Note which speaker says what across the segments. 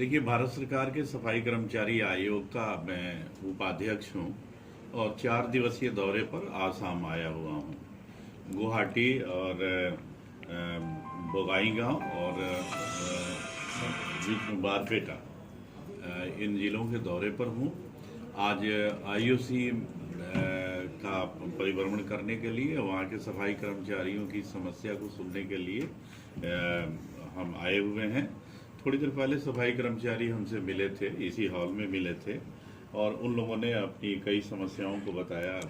Speaker 1: देखिए, भारत सरकार के सफाई कर्मचारी आयोग का मैं उपाध्यक्ष हूँ और 4 दिवसीय दौरे पर आसाम आया हुआ हूँ। गुवाहाटी और बोगाईगांव और बीच में बारपेटा, इन जिलों के दौरे पर हूँ। आज आईओसी का परिभ्रमण करने के लिए, वहाँ के सफाई कर्मचारियों की समस्या को सुनने के लिए हम आए हुए हैं। थोड़ी देर पहले सफाई कर्मचारी हमसे मिले थे, इसी हॉल में मिले थे और उन लोगों ने अपनी कई समस्याओं को बताया।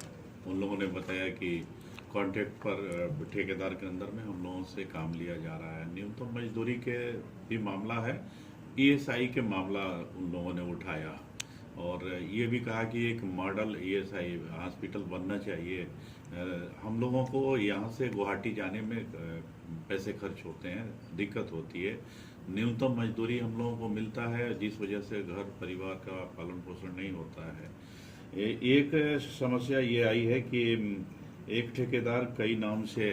Speaker 1: उन लोगों ने बताया कि कॉन्ट्रैक्ट पर ठेकेदार के अंदर में हम लोगों से काम लिया जा रहा है, न्यूनतम मजदूरी के भी मामला है, ईएसआई के मामला उन लोगों ने उठाया और ये भी कहा कि एक मॉडल ईएसआई हॉस्पिटल बनना चाहिए। हम लोगों को यहाँ से गुवाहाटी जाने में पैसे खर्च होते हैं, दिक्कत होती है, न्यूनतम मजदूरी हम लोगों को मिलता है, जिस वजह से घर परिवार का पालन पोषण नहीं होता है। एक समस्या ये आई है कि एक ठेकेदार कई नाम से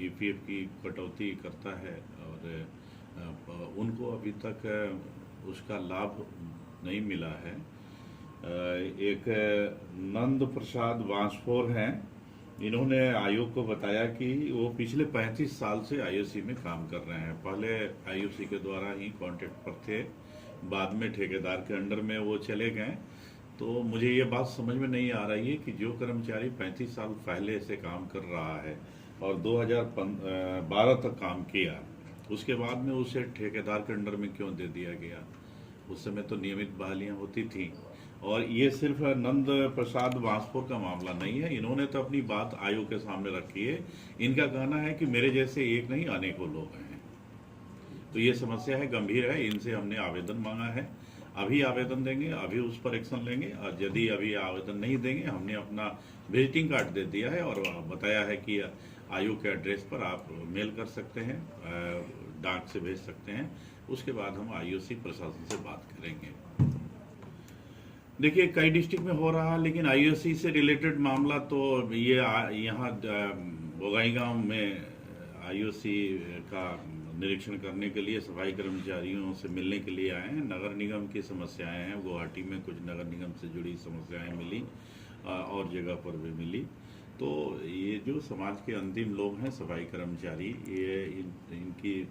Speaker 1: ईपीएफ की कटौती करता है और उनको अभी तक उसका लाभ नहीं मिला है। एक नंद प्रसाद वांसफोर हैं, इन्होंने आयोग को बताया कि वो पिछले 35 साल से आईओसी में काम कर रहे हैं। पहले आईओसी के द्वारा ही कॉन्ट्रैक्ट पर थे, बाद में ठेकेदार के अंडर में वो चले गए। तो मुझे ये बात समझ में नहीं आ रही है कि जो कर्मचारी 35 साल पहले से काम कर रहा है और 2012 तक काम किया, उसके बाद में उसे ठेकेदार के अंडर में क्यों दे दिया गया। उस समय तो नियमित बहालियां होती थी। और ये सिर्फ नंद प्रसाद वांसफोर का मामला नहीं है, इन्होंने तो अपनी बात आयोग के सामने रखी है। इनका कहना है कि मेरे जैसे एक नहीं अनेकों लोग हैं। तो ये समस्या है, गंभीर है। इनसे हमने आवेदन मांगा है, अभी आवेदन देंगे, अभी उस पर एक्शन लेंगे और यदि अभी आवेदन नहीं देंगे, हमने अपना विजिटिंग कार्ड दे दिया है और बताया है कि आयोग के एड्रेस पर आप मेल कर सकते हैं, डाक से भेज सकते हैं। उसके बाद हम आईओसी प्रशासन से बात करेंगे। देखिए, कई डिस्ट्रिक्ट में हो रहा है, लेकिन आईओसी से रिलेटेड मामला तो ये यहाँ बोगाईगांव में आईओसी का निरीक्षण करने के लिए सफाई कर्मचारियों से मिलने के लिए आए हैं। नगर निगम की समस्याएं हैं, गुवाहाटी में कुछ नगर निगम से जुड़ी समस्याएं मिली और जगह पर भी मिली। तो ये जो समाज के अंतिम लोग हैं सफाई कर्मचारी, ये इनकी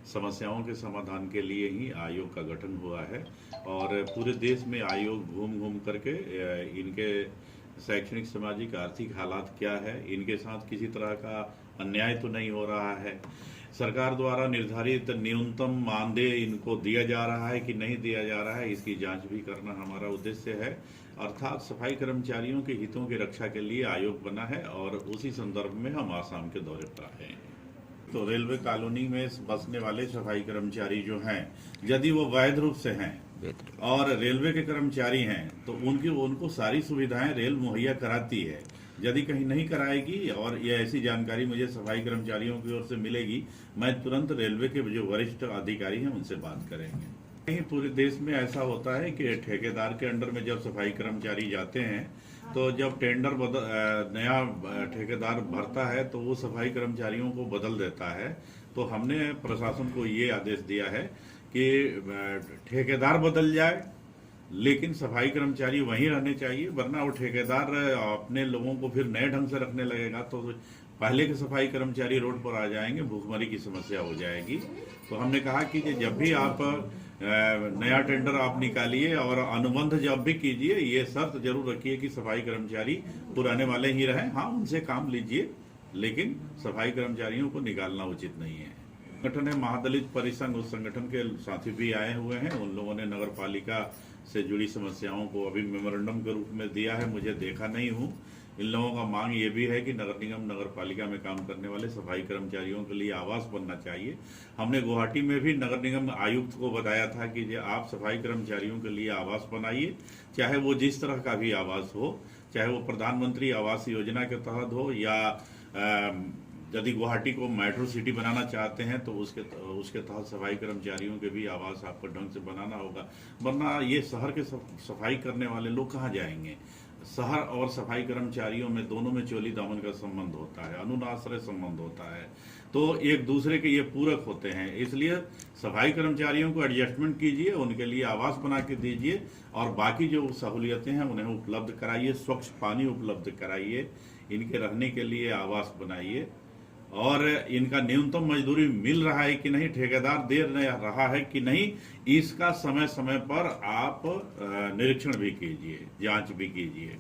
Speaker 1: समस्याओं के समाधान के लिए ही आयोग का गठन हुआ है और पूरे देश में आयोग घूम घूम करके इनके शैक्षणिक, सामाजिक, आर्थिक हालात क्या है, इनके साथ किसी तरह का अन्याय तो नहीं हो रहा है, सरकार द्वारा निर्धारित न्यूनतम मानदेय इनको दिया जा रहा है कि नहीं दिया जा रहा है, इसकी जांच भी करना हमारा उद्देश्य है। अर्थात सफाई कर्मचारियों के हितों की रक्षा के लिए आयोग बना है और उसी संदर्भ में हम आसाम के दौरे पर आए हैं। तो रेलवे कॉलोनी में बसने वाले सफाई कर्मचारी जो हैं, यदि वो वैध रूप से हैं और रेलवे के कर्मचारी हैं, तो उनको सारी सुविधाएं रेल मुहैया कराती है। यदि कहीं नहीं कराएगी और ये ऐसी जानकारी मुझे सफाई कर्मचारियों की ओर से मिलेगी, मैं तुरंत रेलवे के जो वरिष्ठ अधिकारी हैं उनसे बात करेंगे। कहीं पूरे देश में ऐसा होता है कि ठेकेदार के अंडर में जब सफाई कर्मचारी जाते हैं, तो जब टेंडर नया ठेकेदार भरता है तो वो सफाई कर्मचारियों को बदल देता है। तो हमने प्रशासन को ये आदेश दिया है कि ठेकेदार बदल जाए लेकिन सफाई कर्मचारी वहीं रहने चाहिए, वरना वो ठेकेदार अपने लोगों को फिर नए ढंग से रखने लगेगा तो पहले के सफाई कर्मचारी रोड पर आ जाएंगे, भूखमरी की समस्या हो जाएगी। तो हमने कहा कि जब भी आप नया टेंडर आप निकालिए और अनुबंध जब भी कीजिए, ये शर्त जरूर रखिए कि सफाई कर्मचारी पुराने वाले ही रहें। हाँ, उनसे काम लीजिए, लेकिन सफाई कर्मचारियों को निकालना उचित नहीं है। संगठन है महादलित परिसंघ, उस संगठन के साथी भी आए हुए हैं। उन लोगों ने नगर पालिका से जुड़ी समस्याओं को अभी मेमोरेंडम के रूप में दिया है, मुझे देखा नहीं हूँ। इन लोगों का मांग ये भी है कि नगर निगम, नगर पालिका में काम करने वाले सफाई कर्मचारियों के लिए आवास बनना चाहिए। हमने गुवाहाटी में भी नगर निगम आयुक्त को बताया था कि आप सफाई कर्मचारियों के लिए आवास बनाइए, चाहे वो जिस तरह का भी आवास हो, चाहे वो प्रधानमंत्री आवास योजना के तहत हो या यदि गुवाहाटी को मेट्रो सिटी बनाना चाहते हैं तो उसके तहत सफाई कर्मचारियों के भी आवास आपको ढंग से बनाना होगा, वरना ये शहर के सफाई करने वाले लोग कहाँ जाएंगे। शहर और सफाई कर्मचारियों में दोनों में चोली दामन का संबंध होता है, अनुनाश्रय संबंध होता है, तो एक दूसरे के ये पूरक होते हैं। इसलिए सफाई कर्मचारियों को एडजस्टमेंट कीजिए, उनके लिए आवास बना के दीजिए और बाकी जो सहूलियतें हैं उन्हें उपलब्ध कराइए, स्वच्छ पानी उपलब्ध कराइए, इनके रहने के लिए आवास बनाइए और इनका न्यूनतम मजदूरी मिल रहा है कि नहीं, ठेकेदार दे रहा है कि नहीं, इसका समय समय पर आप निरीक्षण भी कीजिए, जांच भी कीजिए।